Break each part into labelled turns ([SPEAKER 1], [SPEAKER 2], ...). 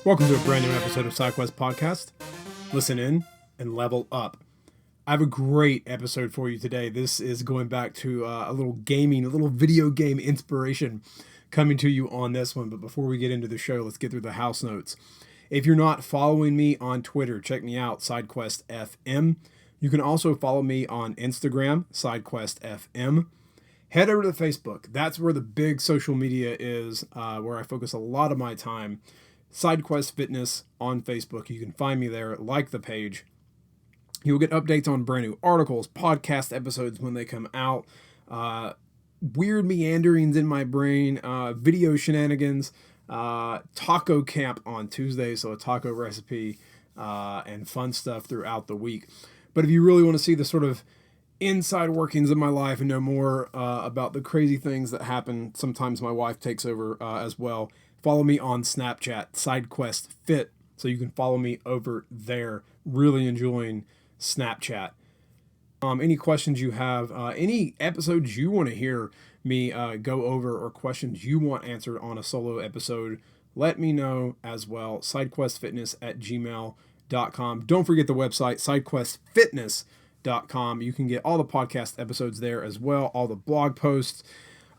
[SPEAKER 1] Welcome to a brand new episode of SideQuest Podcast. Listen in and level up. I have a great episode for you today. This is going back to a little video game inspiration coming to you on this one. But before we get into the show, let's get through the house notes. If you're not following me on Twitter, check me out, SideQuestFM. You can also follow me on Instagram, SideQuestFM. Head over to Facebook. That's where the big social media is, where I focus a lot of my time. SideQuest Fitness on Facebook. You can find me there. Like the page. You'll get updates on brand new articles, podcast episodes when they come out, weird meanderings in my brain, video shenanigans, taco camp on Tuesday, so a taco recipe, and fun stuff throughout the week. But if you really want to see the sort of inside workings of my life and know more about the crazy things that happen, sometimes my wife takes over as well. Follow me on Snapchat, SideQuest Fit, so you can follow me over there. Really enjoying Snapchat. Any questions you have, any episodes you want to hear me go over, or questions you want answered on a solo episode, let me know as well. SideQuestFitness@gmail.com. Don't forget the website, SideQuestFitness.com. You can get all the podcast episodes there as well, all the blog posts,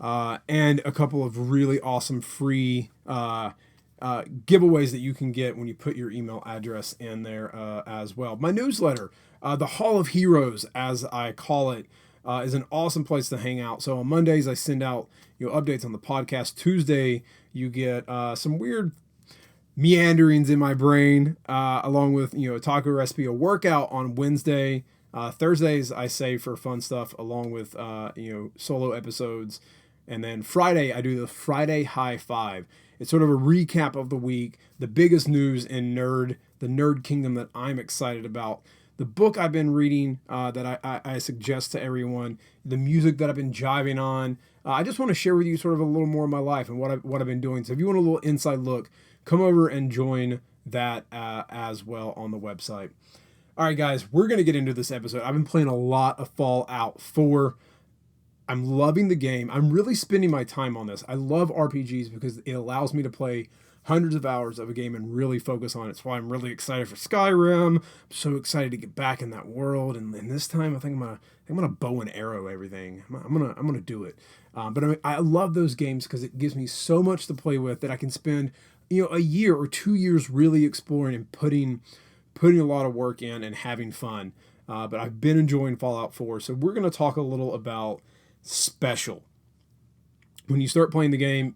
[SPEAKER 1] and a couple of really awesome free giveaways that you can get when you put your email address in there as well. My newsletter, the Hall of Heroes, as I call it, is an awesome place to hang out. So on Mondays, I send out updates on the podcast. Tuesday, you get some weird meanderings in my brain, along with a taco recipe, a workout on Wednesday. Thursdays, I save for fun stuff, along with solo episodes. And then Friday, I do the Friday High Five. It's sort of a recap of the week, the biggest news in the nerd kingdom that I'm excited about, the book I've been reading that I suggest to everyone, the music that I've been jiving on. I just want to share with you sort of a little more of my life and what I've been doing. So if you want a little inside look, come over and join that as well on the website. All right, guys, we're going to get into this episode. I've been playing a lot of Fallout 4. I'm loving the game. I'm really spending my time on this. I love RPGs because it allows me to play hundreds of hours of a game and really focus on it. That's why I'm really excited for Skyrim. I'm so excited to get back in that world. And this time, I think I'm gonna bow and arrow everything. I'm gonna do it. But I love those games because it gives me so much to play with that I can spend a year or 2 years really exploring and putting a lot of work in and having fun. But I've been enjoying Fallout 4. So we're gonna talk a little about special. When you start playing the game,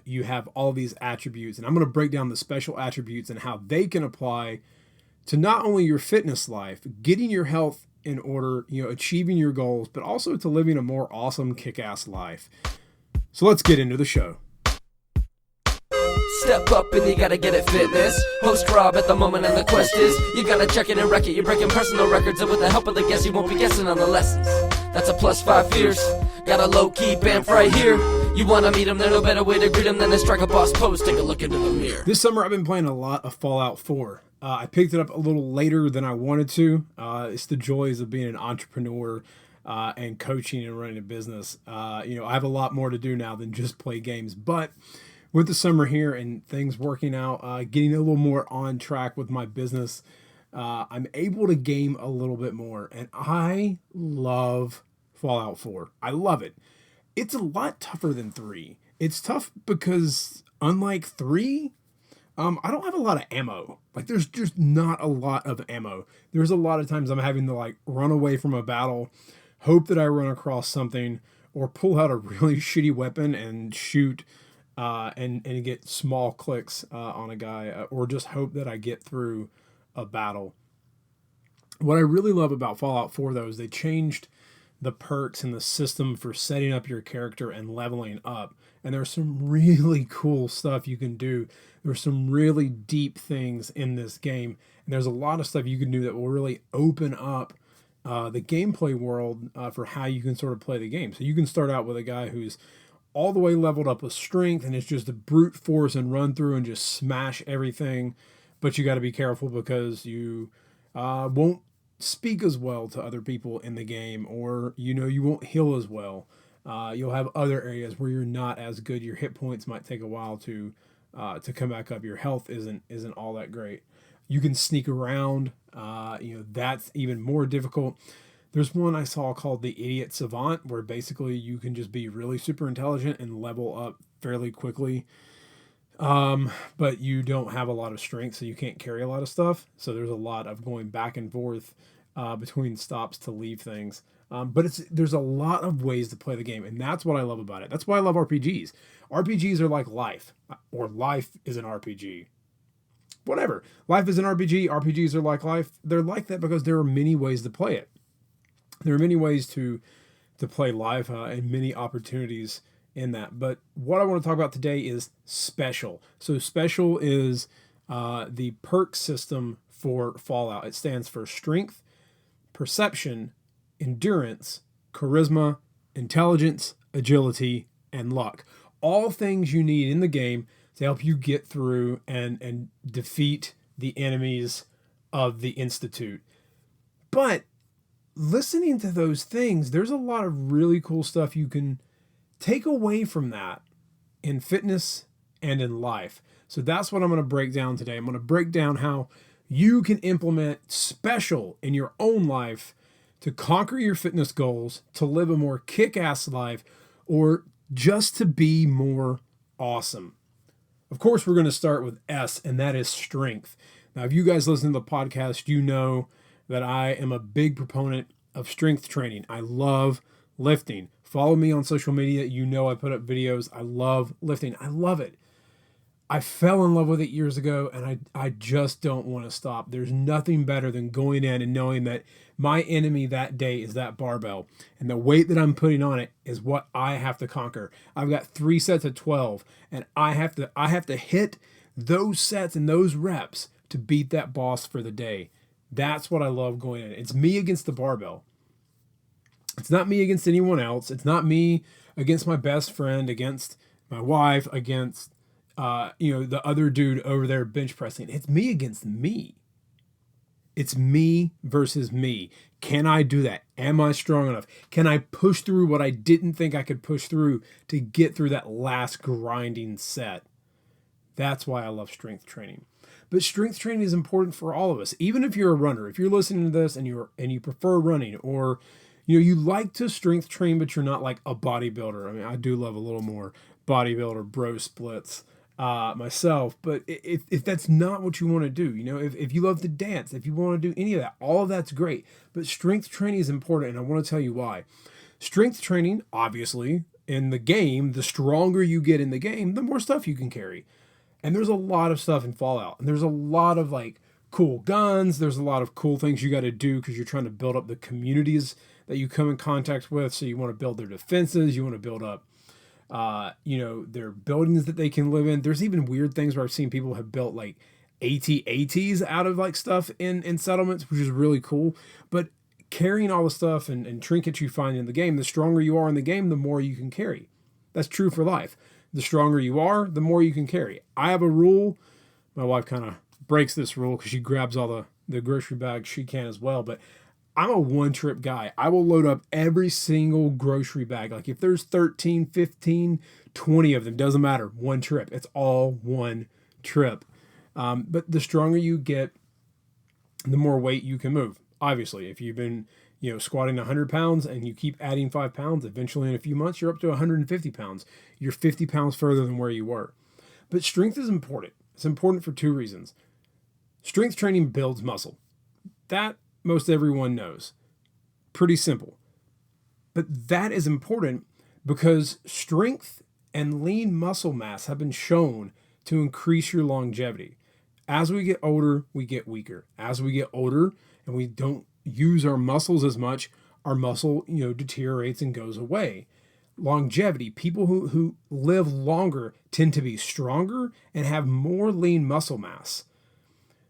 [SPEAKER 1] you have all these attributes, and I'm going to break down the special attributes and how they can apply to not only your fitness life, getting your health in order, achieving your goals, but also to living a more awesome, kick-ass life. So let's get into the show.
[SPEAKER 2] Step up and you gotta get it fitness. Host Rob at the moment and the quest is you gotta check it and wreck it. You're breaking personal records, and with the help of the guests you won't be guessing on the lessons. That's a +5 fierce. Got a low-key bamf right here. You wanna meet him, there's no better way to greet him than to strike a boss pose. Take a look into the mirror.
[SPEAKER 1] This summer I've been playing a lot of Fallout 4. I picked it up a little later than I wanted to. It's the joys of being an entrepreneur and coaching and running a business. I have a lot more to do now than just play games, but with the summer here and things working out, getting a little more on track with my business, I'm able to game a little bit more. And I love Fallout 4. I love it. It's a lot tougher than 3. It's tough because, unlike 3, I don't have a lot of ammo. Like, there's just not a lot of ammo. There's a lot of times I'm having to, run away from a battle, hope that I run across something, or pull out a really shitty weapon and shoot and get small clicks on a guy, or just hope that I get through a battle. What I really love about Fallout 4, though, is they changed the perks and the system for setting up your character and leveling up. And there's some really cool stuff you can do. There's some really deep things in this game. And there's a lot of stuff you can do that will really open up the gameplay world for how you can sort of play the game. So you can start out with a guy who's all the way leveled up with strength, and it's just a brute force and run through and just smash everything. But you got to be careful because you won't speak as well to other people in the game, or you won't heal as well. You'll have other areas where you're not as good. Your hit points might take a while to to come back up. Your health isn't all that great. You can sneak around. That's even more difficult. There's one I saw called the Idiot Savant, where basically you can just be really super intelligent and level up fairly quickly. But you don't have a lot of strength, so you can't carry a lot of stuff. So there's a lot of going back and forth between stops to leave things. But there's a lot of ways to play the game, and that's what I love about it. That's why I love RPGs. RPGs are like life, or life is an RPG. Whatever. Life is an RPG. RPGs are like life. They're like that because there are many ways to play it. There are many ways to play life and many opportunities in that. But what I want to talk about today is special. So special is the perk system for Fallout. It stands for strength, perception, endurance, charisma, intelligence, agility, and luck. All things you need in the game to help you get through and defeat the enemies of the Institute. But listening to those things, there's a lot of really cool stuff you can take away from that in fitness and in life. So that's what I'm going to break down today. I'm going to break down how you can implement special in your own life to conquer your fitness goals, to live a more kick-ass life, or just to be more awesome. Of course, we're going to start with S, and that is strength. Now, if you guys listen to the podcast, you know that I am a big proponent of strength training. I love lifting. Follow me on social media. You know I put up videos. I love lifting. I love it. I fell in love with it years ago, and I just don't want to stop. There's nothing better than going in and knowing that my enemy that day is that barbell, and the weight that I'm putting on it is what I have to conquer. I've got 3 sets of 12, and I have to hit those sets and those reps to beat that boss for the day. That's what I love going in. It's me against the barbell. It's not me against anyone else. It's not me against my best friend, against my wife, against the other dude over there bench pressing. It's me against me. It's me versus me. Can I do that? Am I strong enough? Can I push through what I didn't think I could push through to get through that last grinding set? That's why I love strength training. But strength training is important for all of us. Even if you're a runner, if you're listening to this and you prefer running, or you like to strength train, but you're not like a bodybuilder. I mean, I do love a little more bodybuilder bro splits myself, but if that's not what you want to do, if you love to dance, if you want to do any of that, all of that's great. But strength training is important, and I want to tell you why. Strength training, obviously, in the game, the stronger you get in the game, the more stuff you can carry. And there's a lot of stuff in Fallout, and there's a lot of like cool guns. There's a lot of cool things you got to do because you're trying to build up the communities that you come in contact with. So you want to build their defenses. You want to build up, their buildings that they can live in. There's even weird things where I've seen people have built like AT-ATs out of like stuff in settlements, which is really cool. But carrying all the stuff and trinkets you find in the game, the stronger you are in the game, the more you can carry. That's true for life. The stronger you are, the more you can carry. I have a rule. My wife kind of breaks this rule because she grabs all the grocery bags she can as well. But I'm a one-trip guy. I will load up every single grocery bag. Like if there's 13, 15, 20 of them, doesn't matter. One trip. It's all one trip. But the stronger you get, the more weight you can move. Obviously, if you've been squatting 100 pounds and you keep adding 5 pounds, eventually in a few months, you're up to 150 pounds. You're 50 pounds further than where you were. But strength is important. It's important for 2 reasons. Strength training builds muscle. That most everyone knows. Pretty simple. But that is important because strength and lean muscle mass have been shown to increase your longevity. As we get older, we get weaker. As we get older and we don't use our muscles as much, our muscle, deteriorates and goes away. Longevity, people who live longer tend to be stronger and have more lean muscle mass.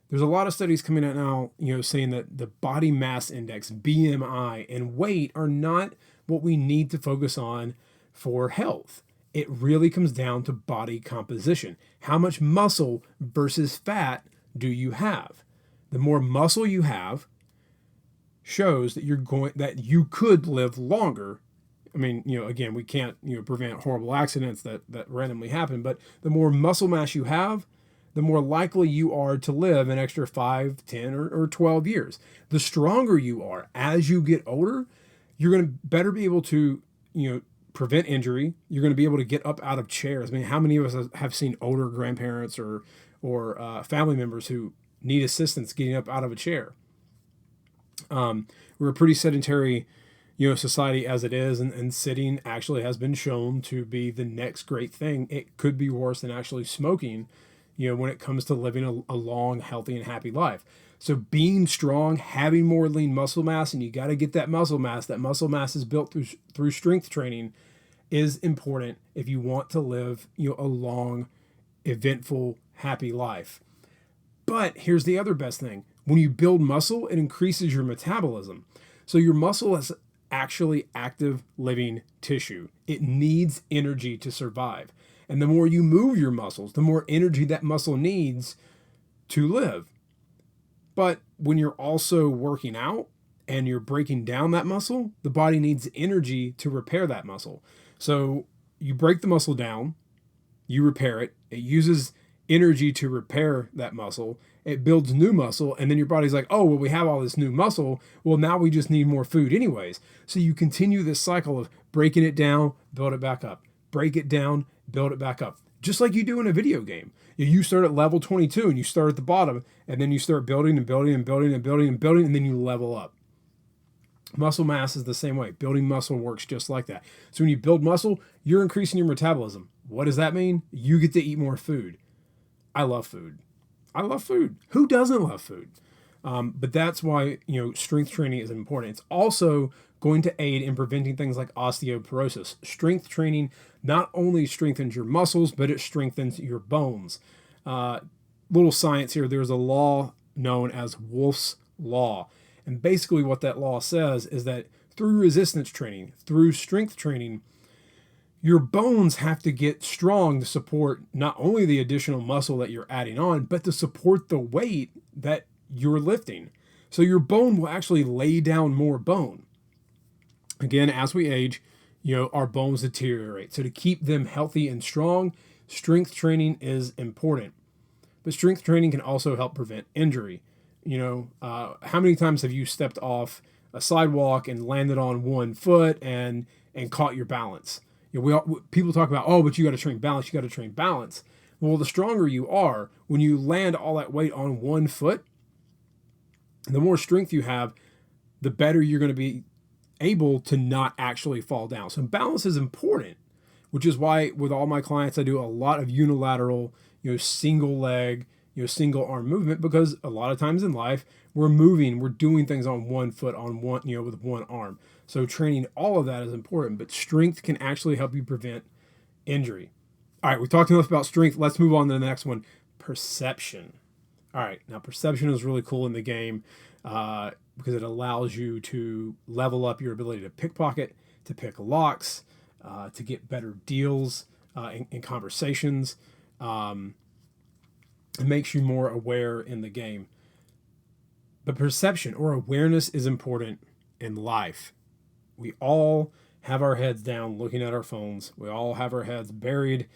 [SPEAKER 1] There's a lot of studies coming out now, saying that the body mass index, BMI, and weight are not what we need to focus on for health. It really comes down to body composition. How much muscle versus fat do you have? The more muscle you have shows that you could live longer I mean, again, we can't, prevent horrible accidents that randomly happen, but the more muscle mass you have, the more likely you are to live an extra 5, 10, or 12 years. The stronger you are as you get older, you're going to better be able to, prevent injury. You're going to be able to get up out of chairs. I mean, how many of us have seen older grandparents or family members who need assistance getting up out of a chair? We're a pretty sedentary, society as it is, and sitting actually has been shown to be the next great thing. It could be worse than actually smoking, when it comes to living a long, healthy, and happy life. So being strong, having more lean muscle mass, and you got to get that muscle mass. That muscle mass is built through strength training, is important if you want to live, a long, eventful, happy life. But here's the other best thing. When you build muscle, it increases your metabolism. So your muscle is actually active living tissue. It needs energy to survive. And the more you move your muscles, the more energy that muscle needs to live. But when you're also working out and you're breaking down that muscle, the body needs energy to repair that muscle. So you break the muscle down, you repair it, it uses energy to repair that muscle, it builds new muscle, and then your body's like, oh, well, we have all this new muscle, well, now we just need more food anyways. So you continue this cycle of breaking it down, build it back up, break it down, build it back up. Just like you do in a video game. You start at level 22 and you start at the bottom, and then you start building and building and building and building and building, and then you level up. Muscle mass is the same way. Building muscle works just like that. So when you build muscle, you're increasing your metabolism. What does that mean? You get to eat more food. I love food. I love food. Who doesn't love food? But that's why, strength training is important. It's also going to aid in preventing things like osteoporosis. Strength training not only strengthens your muscles, but it strengthens your bones. Little science here. There's a law known as Wolff's Law. And basically what that law says is that through resistance training, through strength training, your bones have to get strong to support not only the additional muscle that you're adding on, but to support the weight that you're lifting. So your bone will actually lay down more bone. Again, as we age, our bones deteriorate. So to keep them healthy and strong, strength training is important. But strength training can also help prevent injury. How many times have you stepped off a sidewalk and landed on one foot and caught your balance? People talk about, oh, but you got to train balance. You got to train balance. Well, the stronger you are, when you land all that weight on one foot, the more strength you have, the better you're going to be able to not actually fall down. So balance is important, which is why with all my clients, I do a lot of unilateral, single leg, single arm movement, because a lot of times in life we're doing things on one foot, on one, with one arm. So training all of that is important, but strength can actually help you prevent injury. All right, we talked enough about strength. Let's move on to the next one, perception. All right, now perception is really cool in the game because it allows you to level up your ability to pickpocket, to pick locks, to get better deals in conversations. It makes you more aware in the game. But perception or awareness is important in life. We all have our heads down looking at our phones. We all have our heads buried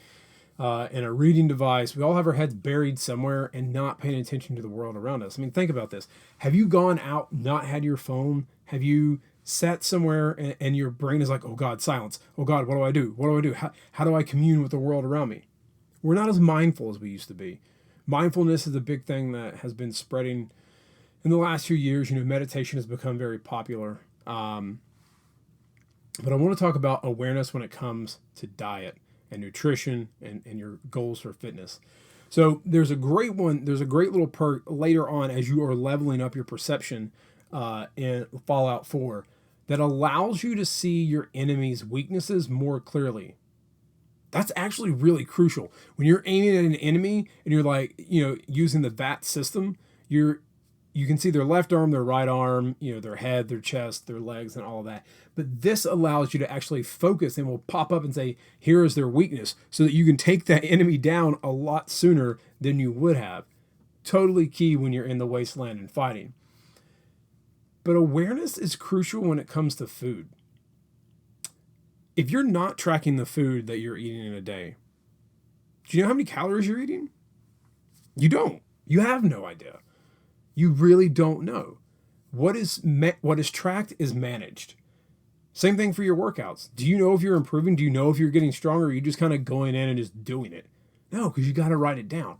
[SPEAKER 1] in a reading device. We all have our heads buried somewhere and not paying attention to the world around us. I mean, think about this. Have you gone out, not had your phone? Have you sat somewhere and your brain is like, oh God, silence. Oh God, what do I do? What do I do? How do I commune with the world around me? We're not as mindful as we used to be. Mindfulness is a big thing that has been spreading in the last few years. Meditation has become very popular. But I want to talk about awareness when it comes to diet and nutrition and your goals for fitness. So there's a great little perk later on as you are leveling up your perception in Fallout 4 that allows you to see your enemy's weaknesses more clearly. That's actually really crucial. When you're aiming at an enemy and you're like, using the VAT system, you can see their left arm, their right arm, their head, their chest, their legs, and all of that. But this allows you to actually focus and will pop up and say, here is their weakness, so that you can take that enemy down a lot sooner than you would have. Totally key when you're in the wasteland and fighting. But awareness is crucial when it comes to food. if you're not tracking the food that you're eating in a day, do you know how many calories you're eating? You don't. You have no idea. You really don't know. What is tracked is managed. Same thing for your workouts. Do you know if you're improving? Do you know if you're getting stronger? Or are you just kind of going in and just doing it? No, because you got to write it down.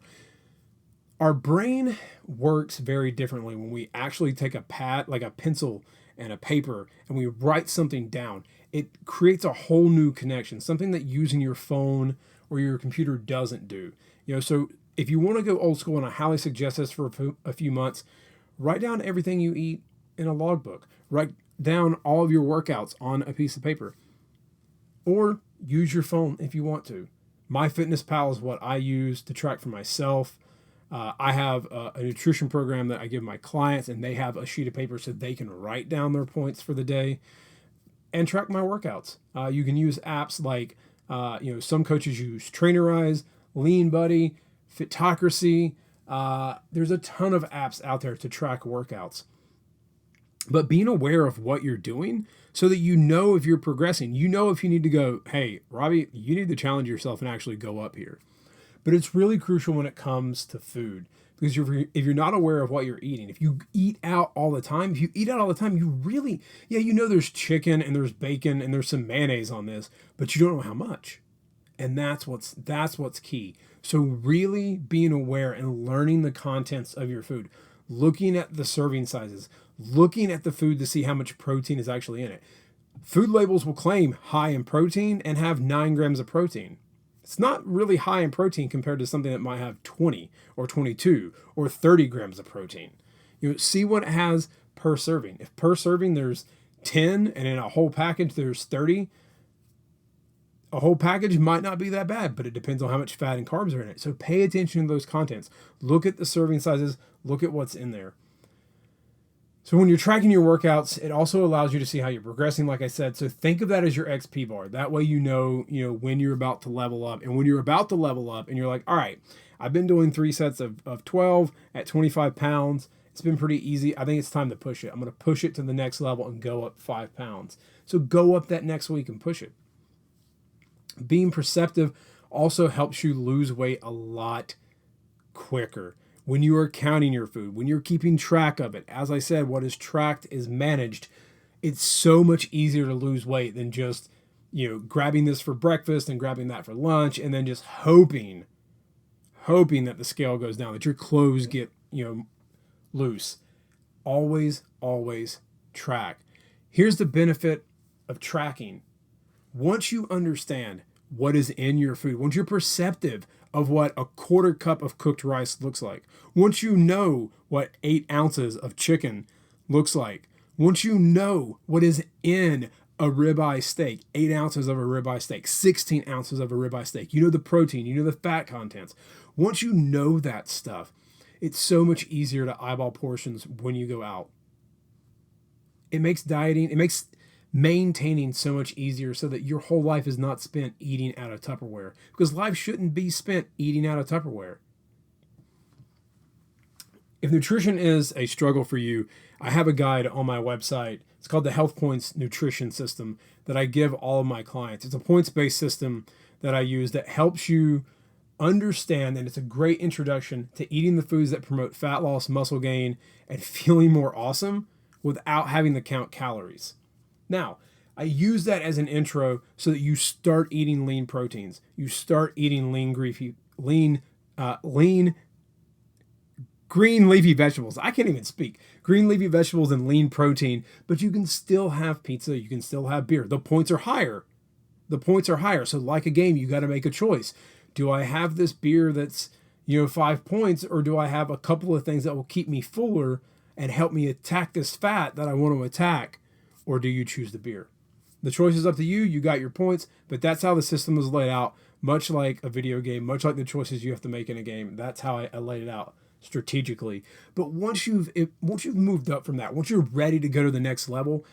[SPEAKER 1] Our brain works very differently when we actually take a pad, like a pencil and a paper, and we write something down. It creates a whole new connection, something that using your phone or your computer doesn't do. So if you want to go old school, and I highly suggest this for a few months, write down everything you eat in a logbook. Write down all of your workouts on a piece of paper. Or use your phone if you want to. MyFitnessPal is what I use to track for myself. I have a nutrition program that I give my clients, and they have a sheet of paper so they can write down their points for the day and track my workouts. You can use apps like, some coaches use Trainerize, Lean Buddy, Fitocracy. There's a ton of apps out there to track workouts. But being aware of what you're doing so that you know if you're progressing, if you need to go, hey, Robbie, you need to challenge yourself and actually go up here. But it's really crucial when it comes to food, because if you're not aware of what you're eating, if you eat out all the time, you really, there's chicken and there's bacon and there's some mayonnaise on this, but you don't know how much. And that's what's key. So really being aware and learning the contents of your food, looking at the serving sizes, looking at the food to see how much protein is actually in it. Food labels will claim high in protein and have 9 grams of protein. It's not really high in protein compared to something that might have 20 or 22 or 30 grams of protein. See what it has per serving. If per serving there's 10 and in a whole package there's 30, a whole package might not be that bad, but it depends on how much fat and carbs are in it. So pay attention to those contents. Look at the serving sizes. Look at what's in there. So when you're tracking your workouts, it also allows you to see how you're progressing, like I said. So think of that as your XP bar. That way you know when you're about to level up. And when you're about to level up and you're like, all right, I've been doing 3 sets of 12 at 25 pounds. It's been pretty easy. I think it's time to push it. I'm going to push it to the next level and go up 5 pounds. So go up that next week and push it. Being perceptive also helps you lose weight a lot quicker. When you are counting your food, when you're keeping track of it, as I said, what is tracked is managed. It's so much easier to lose weight than just, grabbing this for breakfast and grabbing that for lunch and then just hoping that the scale goes down, that your clothes get, loose. Always track. Here's the benefit of tracking. Once you understand what is in your food, once you're perceptive of what a 1/4 cup of cooked rice looks like, once you know what 8 ounces of chicken looks like, once you know what is in a ribeye steak, 8 ounces of a ribeye steak, 16 ounces of a ribeye steak, the protein, the fat contents. Once you know that stuff, it's so much easier to eyeball portions when you go out. It makes maintaining so much easier so that your whole life is not spent eating out of Tupperware, because life shouldn't be spent eating out of Tupperware. If nutrition is a struggle for you, I have a guide on my website. It's called the Health Points Nutrition System that I give all of my clients. It's a points-based system that I use that helps you understand, and it's a great introduction to eating the foods that promote fat loss, muscle gain, and feeling more awesome without having to count calories. Now, I use that as an intro so that you start eating lean proteins. You start eating lean green leafy vegetables. I can't even speak. Green leafy vegetables and lean protein, but you can still have pizza. You can still have beer. The points are higher. So like a game, you got to make a choice. Do I have this beer that's, 5 points, or do I have a couple of things that will keep me fuller and help me attack this fat that I want to attack? Or do you choose the beer? The choice is up to you. You got your points, but that's how the system is laid out, much like a video game, much like the choices you have to make in a game. That's how I laid it out strategically. But once you've moved up from that, once you're ready to go to the next level,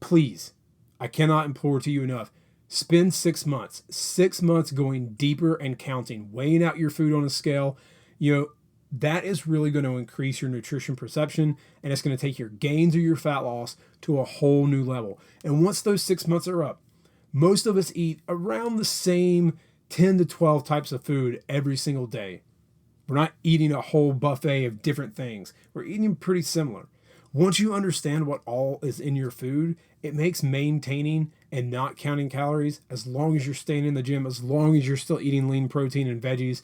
[SPEAKER 1] please, I cannot implore to you enough, spend 6 months. 6 months going deeper and counting, weighing out your food on a scale. That is really going to increase your nutrition perception, and it's going to take your gains or your fat loss to a whole new level. And once those 6 months are up, Most of us eat around the same 10 to 12 types of food every single day. We're not eating a whole buffet of different things. We're eating pretty similar. Once you understand what all is in your food, it makes maintaining and not counting calories, as long as you're staying in the gym, as long as you're still eating lean protein and veggies,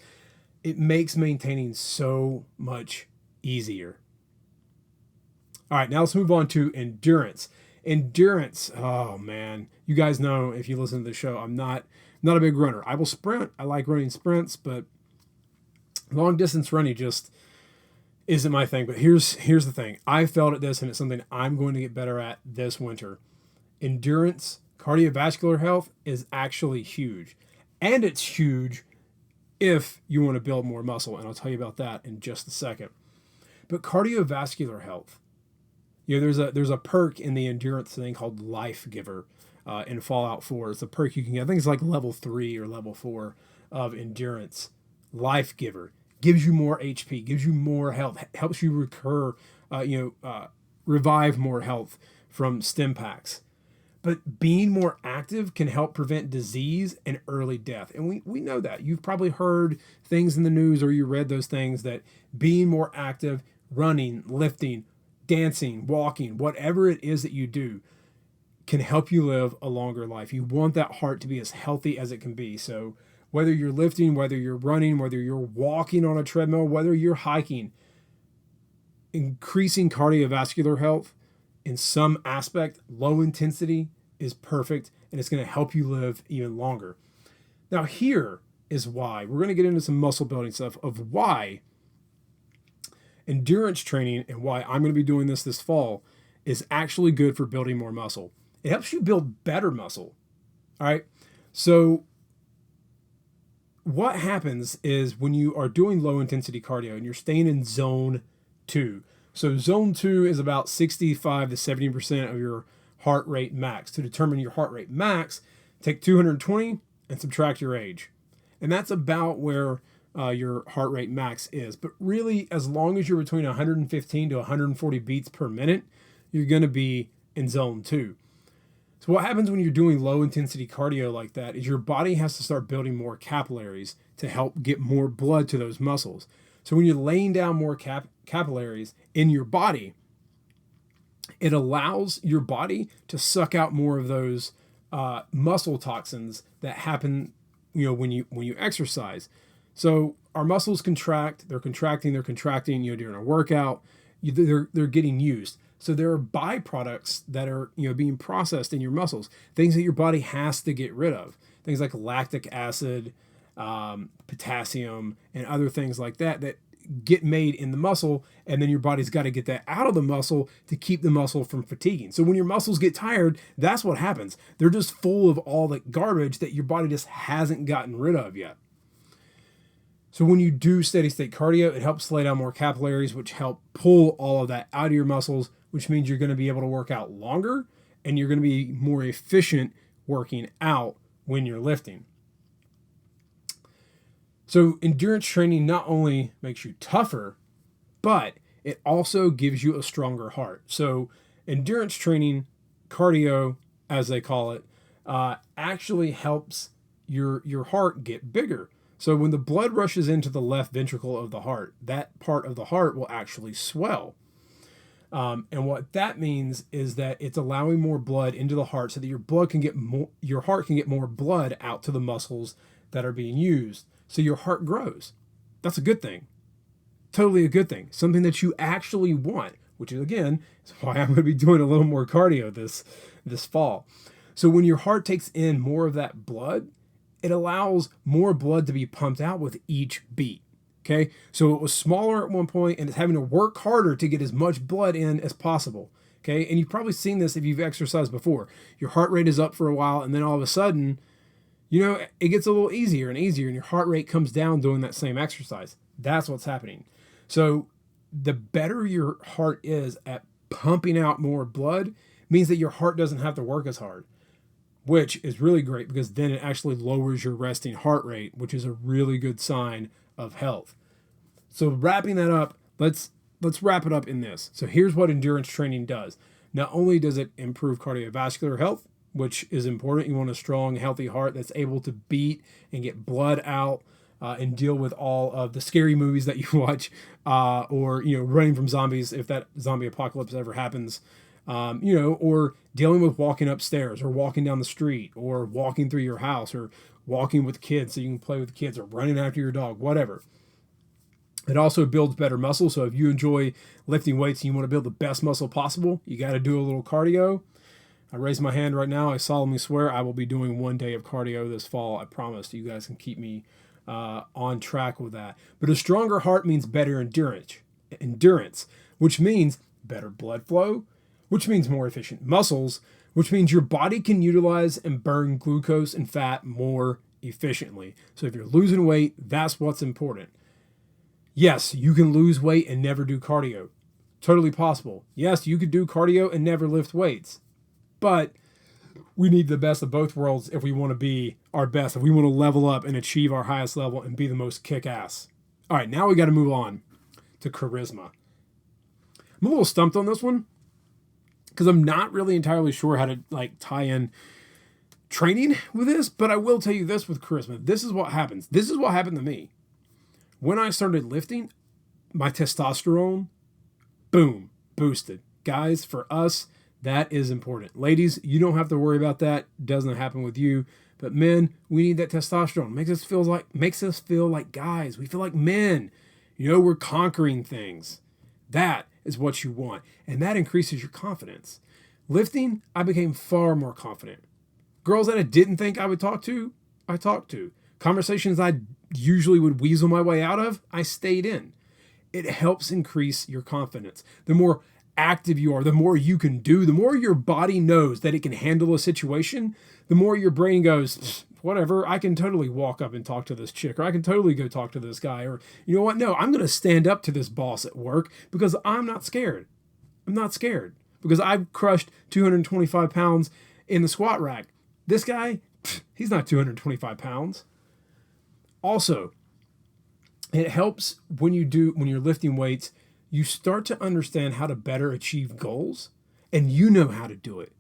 [SPEAKER 1] it makes maintaining so much easier. All right, now let's move on to endurance. Endurance, oh man, you guys know if you listen to the show, I'm not a big runner. I will sprint. I like running sprints, but long distance running just isn't my thing. But here's the thing. I failed at this, and it's something I'm going to get better at this winter. Endurance, cardiovascular health is actually huge. And it's huge if you want to build more muscle, and I'll tell you about that in just a second. But cardiovascular health, there's a perk in the endurance thing called Life Giver in Fallout 4. It's a perk you can get. I think it's like level 3 or level 4 of endurance. Life Giver gives you more HP, gives you more health, helps you revive more health from stim packs. But being more active can help prevent disease and early death. And we know that. You've probably heard things in the news, or you read those things, that being more active, running, lifting, dancing, walking, whatever it is that you do, can help you live a longer life. You want that heart to be as healthy as it can be. So whether you're lifting, whether you're running, whether you're walking on a treadmill, whether you're hiking, increasing cardiovascular health in some aspect, low intensity, is perfect, and it's going to help you live even longer. Now, here is why. We're going to get into some muscle building stuff of why endurance training and why I'm going to be doing this fall is actually good for building more muscle. It helps you build better muscle. All right. So what happens is when you are doing low intensity cardio and you're staying in zone 2. So zone 2 is about 65 to 70% of your heart rate max. To determine your heart rate max, take 220 and subtract your age. And that's about where your heart rate max is. But really, as long as you're between 115 to 140 beats per minute, you're going to be in zone 2. So what happens when you're doing low intensity cardio like that is your body has to start building more capillaries to help get more blood to those muscles. So when you're laying down more capillaries in your body, it allows your body to suck out more of those muscle toxins that happen, when you exercise. So our muscles contract. They're contracting. During a workout, they're getting used. So there are byproducts that are being processed in your muscles. Things that your body has to get rid of. Things like lactic acid, potassium, and other things like that get made in the muscle, and then your body's got to get that out of the muscle to keep the muscle from fatiguing. So when your muscles get tired, that's what happens. They're just full of all the garbage that your body just hasn't gotten rid of yet. So when you do steady state cardio, it helps lay down more capillaries, which help pull all of that out of your muscles, which means you're going to be able to work out longer and you're going to be more efficient working out when you're lifting. So endurance training not only makes you tougher, but it also gives you a stronger heart. So endurance training, cardio, as they call it, actually helps your heart get bigger. So when the blood rushes into the left ventricle of the heart, that part of the heart will actually swell. And what that means is that it's allowing more blood into the heart so that your heart can get more blood out to the muscles that are being used. So your heart grows. That's a good thing. Totally a good thing. Something that you actually want, which is, again, is why I'm going to be doing a little more cardio this fall. So when your heart takes in more of that blood, it allows more blood to be pumped out with each beat. Okay, so it was smaller at one point and it's having to work harder to get as much blood in as possible. Okay, and you've probably seen this if you've exercised before. Your heart rate is up for a while, and then all of a sudden, it gets a little easier and easier, and your heart rate comes down doing that same exercise. That's what's happening. So the better your heart is at pumping out more blood means that your heart doesn't have to work as hard, which is really great because then it actually lowers your resting heart rate, which is a really good sign of health. So wrapping that up, let's wrap it up in this. So here's what endurance training does. Not only does it improve cardiovascular health, which is important. You want a strong, healthy heart that's able to beat and get blood out and deal with all of the scary movies that you watch, or, running from zombies if that zombie apocalypse ever happens, or dealing with walking upstairs or walking down the street or walking through your house or walking with kids so you can play with kids or running after your dog, whatever. It also builds better muscle. So if you enjoy lifting weights and you want to build the best muscle possible, you got to do a little cardio. I raise my hand right now. I solemnly swear I will be doing 1 day of cardio this fall. I promise. You guys can keep me on track with that. But a stronger heart means better endurance, which means better blood flow, which means more efficient muscles, which means your body can utilize and burn glucose and fat more efficiently. So if you're losing weight, that's what's important. Yes, you can lose weight and never do cardio. Totally possible. Yes, you could do cardio and never lift weights. But we need the best of both worlds if we want to be our best, if we want to level up and achieve our highest level and be the most kick-ass. All right, now we got to move on to charisma. I'm a little stumped on this one because I'm not really entirely sure how to tie in training with this, but I will tell you this with charisma. This is what happens. This is what happened to me. When I started lifting, my testosterone, boom, boosted. Guys, for us, that is important. Ladies, you don't have to worry about that. It doesn't happen with you. But men, we need that testosterone. Makes us feel like guys. We feel like men. We're conquering things. That is what you want. And that increases your confidence. Lifting, I became far more confident. Girls that I didn't think I would talk to, I talked to. Conversations I usually would weasel my way out of, I stayed in. It helps increase your confidence. The more active you are, the more you can do, the more your body knows that it can handle a situation, the more your brain goes, whatever, I can totally walk up and talk to this chick, or I can totally go talk to this guy, or you know what? No, I'm going to stand up to this boss at work because I'm not scared. I'm not scared because I've crushed 225 pounds in the squat rack. This guy, he's not 225 pounds. Also, it helps when you're lifting weights, you start to understand how to better achieve goals, and you know how to do it.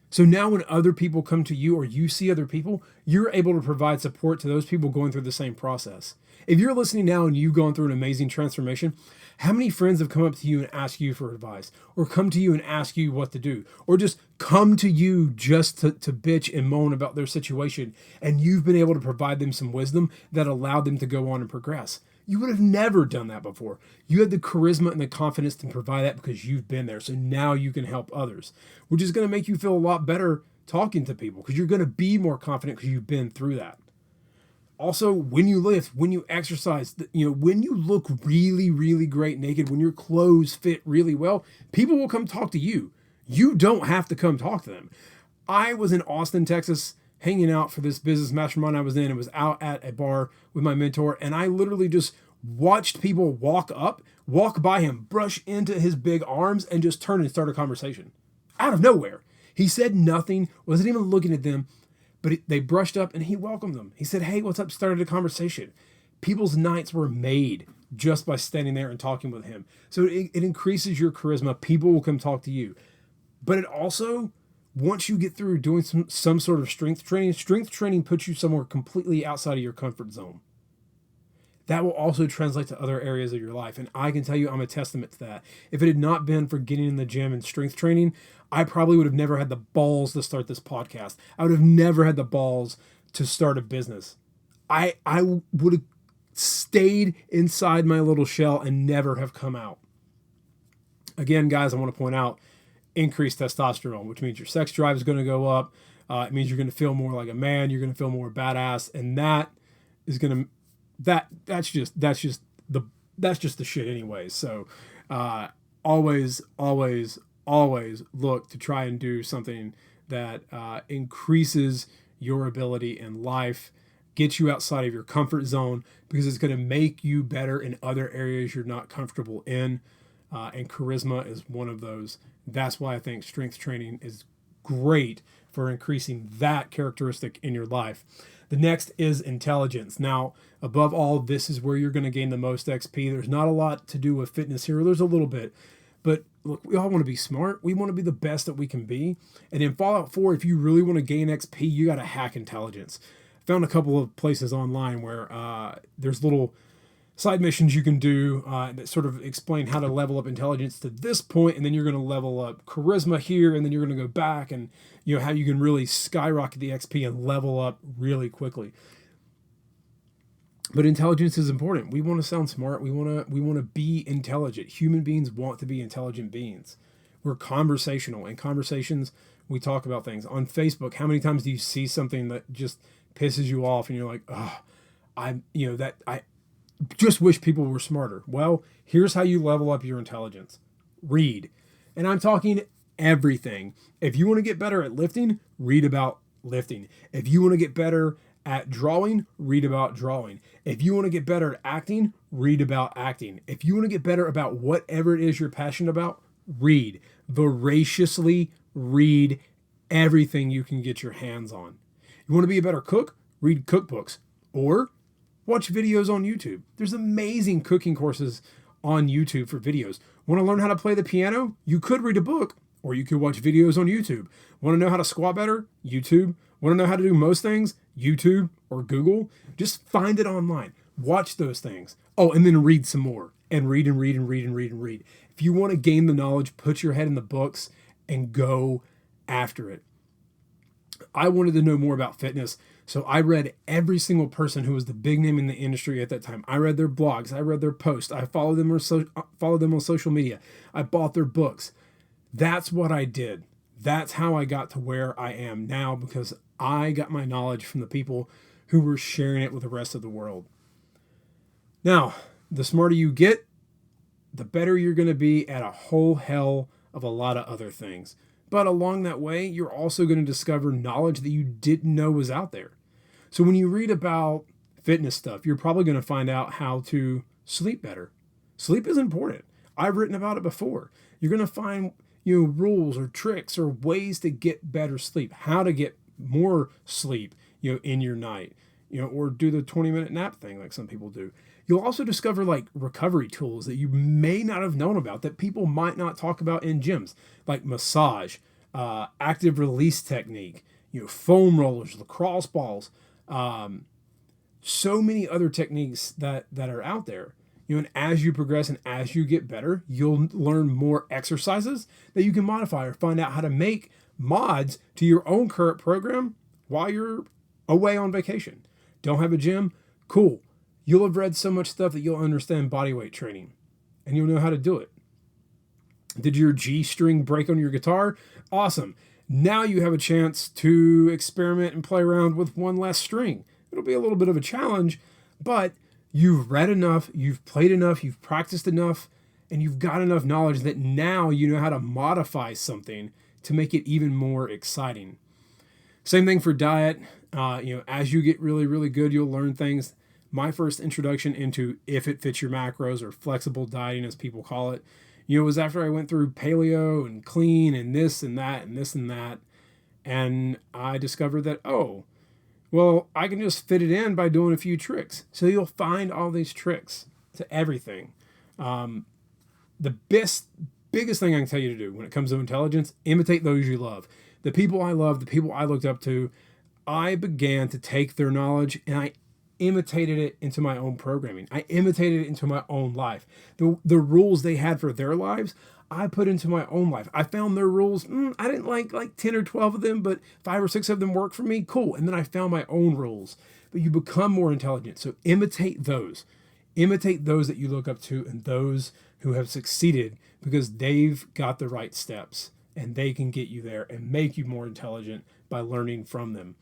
[SPEAKER 1] So now when other people come to you or you see other people, you're able to provide support to those people going through the same process. If you're listening now and you've gone through an amazing transformation, how many friends have come up to you and asked you for advice, or come to you and ask you what to do, or just come to you just to bitch and moan about their situation, and you've been able to provide them some wisdom that allowed them to go on and progress? You would have never done that before. You had the charisma and the confidence to provide that because you've been there. So now you can help others, which is going to make you feel a lot better talking to people because you're going to be more confident because you've been through that. Also, when you lift, when you exercise, when you look really, really great naked, when your clothes fit really well, people will come talk to you. You don't have to come talk to them. I was in Austin, Texas, hanging out for this business mastermind I was in, and was out at a bar with my mentor, and I literally just watched people walk by him, brush into his big arms, and just turn and start a conversation. Out of nowhere. He said nothing, wasn't even looking at them, but they brushed up and he welcomed them. He said, hey, what's up? Started a conversation. People's nights were made just by standing there and talking with him. So it increases your charisma. People will come talk to you. But it also, once you get through doing some sort of strength training puts you somewhere completely outside of your comfort zone. That will also translate to other areas of your life. And I can tell you I'm a testament to that. If it had not been for getting in the gym and strength training, I probably would have never had the balls to start this podcast. I would have never had the balls to start a business. I would have stayed inside my little shell and never have come out. Again, guys, I want to point out increased testosterone, which means your sex drive is going to go up. It means you're going to feel more like a man. You're going to feel more badass. And that is going to, that's just the shit anyways. So always look to try and do something that increases your ability in life, gets you outside of your comfort zone, because it's going to make you better in other areas you're not comfortable in. And charisma is one of those. That's why I think strength training is great for increasing that characteristic in your life. The next is intelligence. Now, above all, this is where you're going to gain the most XP. There's not a lot to do with fitness here. There's a little bit. But look, we all want to be smart. We want to be the best that we can be. And in Fallout 4, if you really want to gain XP, you got to hack intelligence. I found a couple of places online where there's little side missions you can do that sort of explain how to level up intelligence to this point, and then you're going to level up charisma here, and then you're going to go back, and how you can really skyrocket the XP and level up really quickly. But intelligence is important. We want to sound smart. We want to be intelligent. Human beings want to be intelligent beings. We're conversational. In conversations, we talk about things. On Facebook, how many times do you see something that just pisses you off and you're like, oh, I just wish people were smarter. Well, here's how you level up your intelligence. Read. And I'm talking everything. If you want to get better at lifting, read about lifting. If you want to get better at drawing, read about drawing. If you want to get better at acting, read about acting. If you want to get better about whatever it is you're passionate about, read. Voraciously read everything you can get your hands on. You want to be a better cook? Read cookbooks. Or watch videos on YouTube. There's amazing cooking courses on YouTube for videos. Want to learn how to play the piano? You could read a book, or you could watch videos on YouTube. Want to know how to squat better? YouTube. Want to know how to do most things? YouTube or Google. Just find it online. Watch those things. Oh, and then read some more. And read and read and read and read and read. If you want to gain the knowledge, put your head in the books and go after it. I wanted to know more about fitness, so I read every single person who was the big name in the industry at that time. I read their blogs. I read their posts. I followed them on social media. I bought their books. That's what I did. That's how I got to where I am now, because I got my knowledge from the people who were sharing it with the rest of the world. Now, the smarter you get, the better you're going to be at a whole hell of a lot of other things. But along that way, you're also going to discover knowledge that you didn't know was out there. So when you read about fitness stuff, you're probably going to find out how to sleep better. Sleep is important. I've written about it before. You're going to find rules or tricks or ways to get better sleep, how to get more sleep in your night, or do the 20-minute nap thing like some people do. You'll also discover like recovery tools that you may not have known about that people might not talk about in gyms, like massage, active release technique, foam rollers, lacrosse balls, so many other techniques that are out there. And as you progress and as you get better, you'll learn more exercises that you can modify or find out how to make mods to your own current program while you're away on vacation. Don't have a gym? Cool. You'll have read so much stuff that you'll understand bodyweight training and you'll know how to do it. Did your G string break on your guitar? Awesome. Now you have a chance to experiment and play around with one less string. It'll be a little bit of a challenge, but you've read enough, you've played enough, you've practiced enough, and you've got enough knowledge that now you know how to modify something to make it even more exciting. Same thing for diet. As you get really, really good, you'll learn things. My first introduction into if it fits your macros, or flexible dieting as people call it, was after I went through paleo and clean and this and that and this and that. And I discovered that, I can just fit it in by doing a few tricks. So you'll find all these tricks to everything. The biggest thing I can tell you to do when it comes to intelligence, imitate those you love. The people I love, the people I looked up to, I began to take their knowledge and I imitated it into my own programming. I imitated it into my own life. The rules they had for their lives, I put into my own life. I found their rules. I didn't like 10 or 12 of them, but 5 or 6 of them worked for me. Cool. And then I found my own rules. But you become more intelligent. So imitate those. Imitate those that you look up to and those who have succeeded, because they've got the right steps and they can get you there and make you more intelligent by learning from them.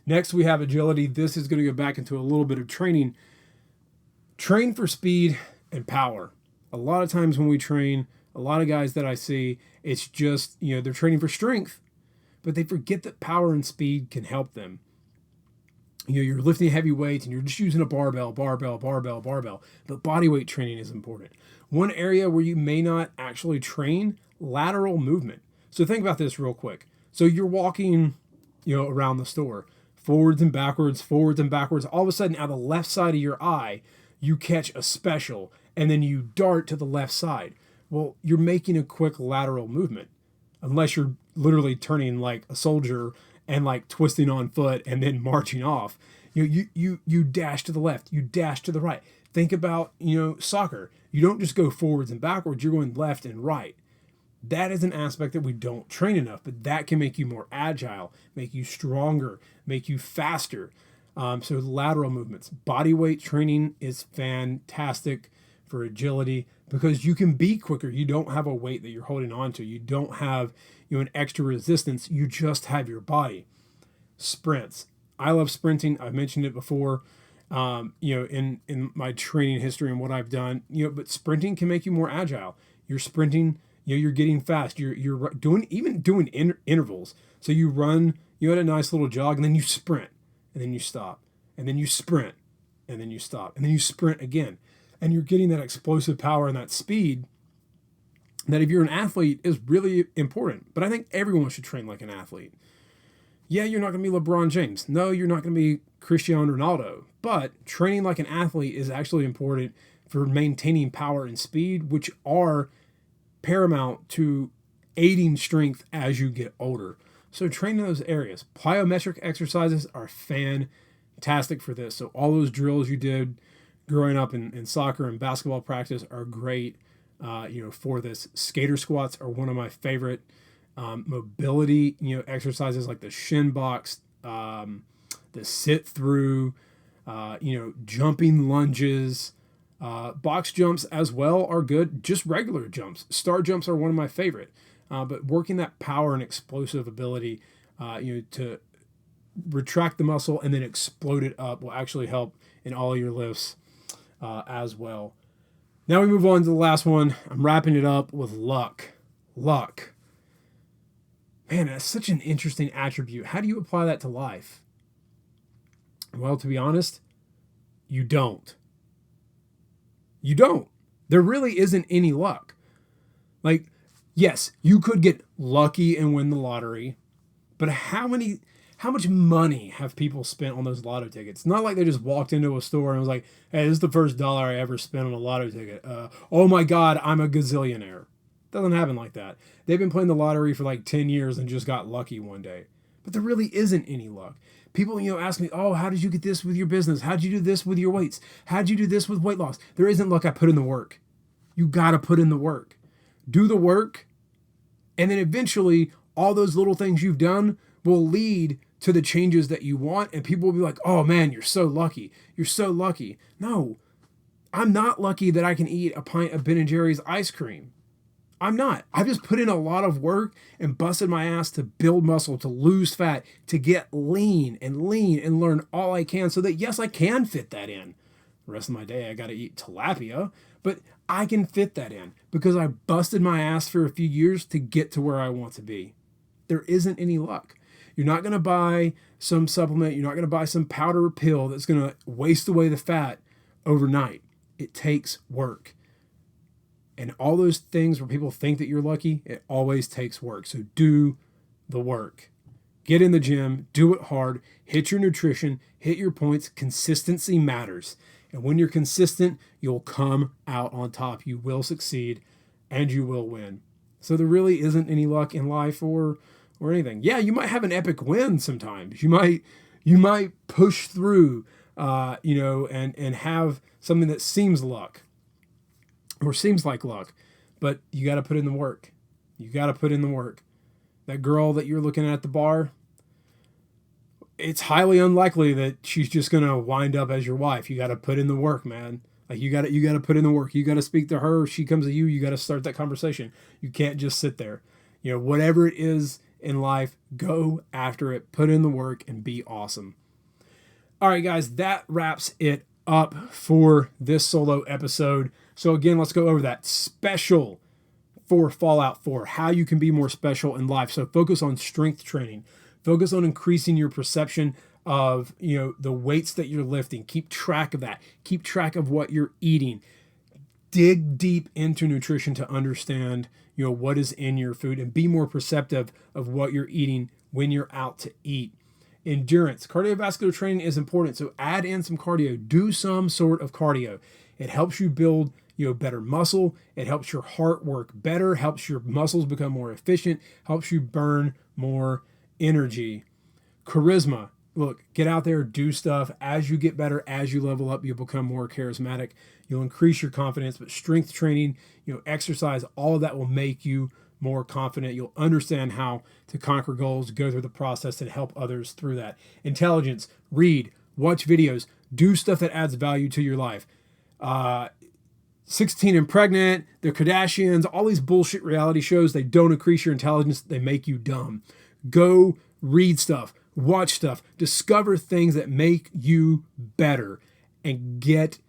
[SPEAKER 1] Next, we have agility. This is going to go back into a little bit of training. Train for speed and power. A lot of times when we train, a lot of guys that I see, it's just, they're training for strength, but they forget that power and speed can help them. You're lifting heavy weights and you're just using a barbell. But body weight training is important. One area where you may not actually train, lateral movement. So think about this real quick. So you're walking, around the store, forwards and backwards. All of a sudden, out of the left side of your eye, you catch a special, and then you dart to the left side. Well, you're making a quick lateral movement, unless you're literally turning like a soldier and like twisting on foot and then marching off. You dash to the left, you dash to the right. Think about, soccer. You don't just go forwards and backwards, you're going left and right. That is an aspect that we don't train enough, but that can make you more agile, make you stronger, make you faster. So lateral movements, body weight training is fantastic for agility because you can be quicker. You don't have a weight that you're holding on to. You don't have an extra resistance. You just have your body. Sprints. I love sprinting. I've mentioned it before. In my training history and what I've done. But sprinting can make you more agile. You're sprinting. You're getting fast. You're doing intervals. So you run. You had a nice little jog, and then you sprint, and then you stop, and then you sprint, and then you stop, and then you sprint again. And you're getting that explosive power and that speed that if you're an athlete is really important. But I think everyone should train like an athlete. Yeah, you're not going to be LeBron James. No, you're not going to be Cristiano Ronaldo. But training like an athlete is actually important for maintaining power and speed, which are paramount to aiding strength as you get older. So train in those areas. Plyometric exercises are fantastic for this. So all those drills you did growing up in soccer and basketball practice are great, for this. Skater squats are one of my favorite. Mobility, exercises like the shin box, the sit through, jumping lunges, box jumps as well are good. Just regular jumps. Star jumps are one of my favorite. But working that power and explosive ability, to retract the muscle and then explode it up will actually help in all your lifts as well. Now we move on to the last one. I'm wrapping it up with luck. Luck. Man, that's such an interesting attribute. How do you apply that to life? Well, to be honest, you don't. You don't. There really isn't any luck. Like, yes, you could get lucky and win the lottery, but how much money have people spent on those lotto tickets? It's not like they just walked into a store and was like, hey, this is the first dollar I ever spent on a lotto ticket. Oh my God, I'm a gazillionaire. Doesn't happen like that. They've been playing the lottery for like 10 years and just got lucky one day. But there really isn't any luck. People, ask me, oh, how did you get this with your business? How'd you do this with your weights? How'd you do this with weight loss? There isn't luck. I put in the work. You got to put in the work. Do the work. And then eventually all those little things you've done will lead to the changes that you want. And people will be like, oh man, you're so lucky. You're so lucky. No, I'm not lucky that I can eat a pint of Ben & Jerry's ice cream. I'm not. I've just put in a lot of work and busted my ass to build muscle, to lose fat, to get lean and learn all I can so that, yes, I can fit that in. The rest of my day, I got to eat tilapia, but I can fit that in because I busted my ass for a few years to get to where I want to be. There isn't any luck. You're not going to buy some supplement. You're not going to buy some powder or pill that's going to waste away the fat overnight. It takes work. And all those things where people think that you're lucky, it always takes work. So do the work. Get in the gym, do it hard, hit your nutrition, hit your points. Consistency matters. And when you're consistent, you'll come out on top. You will succeed and you will win. So there really isn't any luck in life or anything. Yeah, you might have an epic win sometimes. You might push through, and have something that seems luck. Or seems like luck, but you got to put in the work. You got to put in the work. That girl that you're looking at the bar, it's highly unlikely that she's just going to wind up as your wife. You got to put in the work, man. Like you got to put in the work. You got to speak to her. If she comes to you, you got to start that conversation. You can't just sit there. Whatever it is in life, go after it, put in the work and be awesome. All right, guys, that wraps it up for this solo episode. So again, let's go over that special for Fallout 4, how you can be more special in life. So focus on strength training, focus on increasing your perception of, the weights that you're lifting. Keep track of that. Keep track of what you're eating. Dig deep into nutrition to understand, what is in your food and be more perceptive of what you're eating when you're out to eat. Endurance, cardiovascular training is important. So add in some cardio, do some sort of cardio. It helps you build better muscle. It helps your heart work better, helps your muscles become more efficient, helps you burn more energy. Charisma. Look, get out there, do stuff. As you get better, as you level up, you'll become more charismatic. You'll increase your confidence, but strength training, exercise, all of that will make you more confident. You'll understand how to conquer goals, go through the process, and help others through that. Intelligence. Read, watch videos, do stuff that adds value to your life. 16 and Pregnant, the Kardashians, all these bullshit reality shows, they don't increase your intelligence, they make you dumb. Go read stuff, watch stuff, discover things that make you better, and get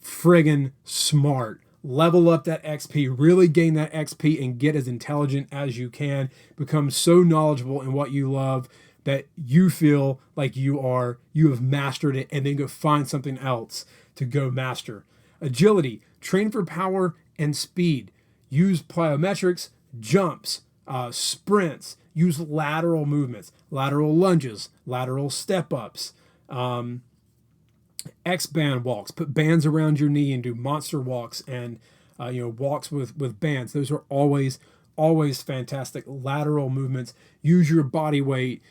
[SPEAKER 1] friggin' smart. Level up that XP, really gain that XP and get as intelligent as you can. Become so knowledgeable in what you love that you feel like you have mastered it, and then go find something else to go master. Agility, train for power and speed. Use plyometrics, jumps, sprints. Use lateral movements, lateral lunges, lateral step-ups, X-band walks. Put bands around your knee and do monster walks and walks with bands. Those are always fantastic lateral movements. Use your body weight,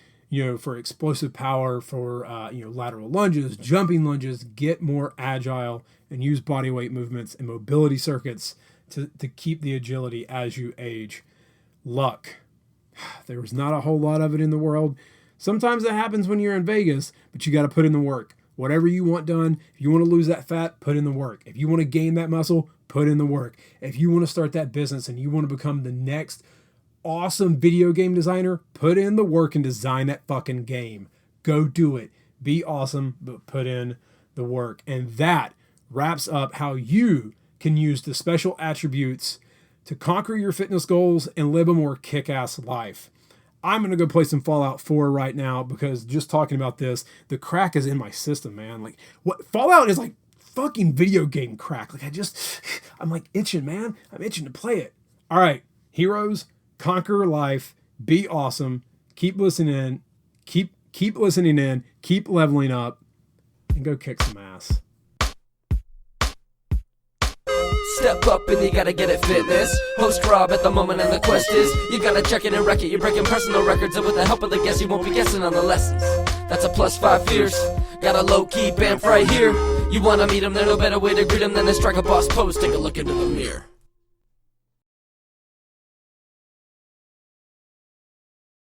[SPEAKER 1] for explosive power, for lateral lunges, jumping lunges. Get more agile and use body weight movements and mobility circuits to keep the agility as you age. Luck. There was not a whole lot of it in the world. Sometimes that happens when you're in Vegas, but you got to put in the work. Whatever you want done, if you want to lose that fat, put in the work. If you want to gain that muscle, put in the work. If you want to start that business and you want to become the next awesome video game designer, put in the work and design that fucking game. Go do it. Be awesome, but put in the work. And that wraps up how you can use the special attributes to conquer your fitness goals and live a more kick-ass life. I'm going to go play some Fallout 4 right now because just talking about this, the crack is in my system, man. Like, what Fallout is like fucking video game crack. Like, I'm like itching, man. I'm itching to play it. All right, heroes, conquer life, be awesome, keep listening in, keep listening in, keep leveling up, and go kick some ass.
[SPEAKER 2] Step up and you gotta get it fitness. Host Rob at the moment and the quest is you gotta check it and wreck it. You're breaking personal records and with the help of the guests you won't be guessing on the lessons. That's a +5 fierce. Got a low-key band right here. You wanna meet him, there's no better way to greet him than to strike a boss pose. Take a look into the mirror.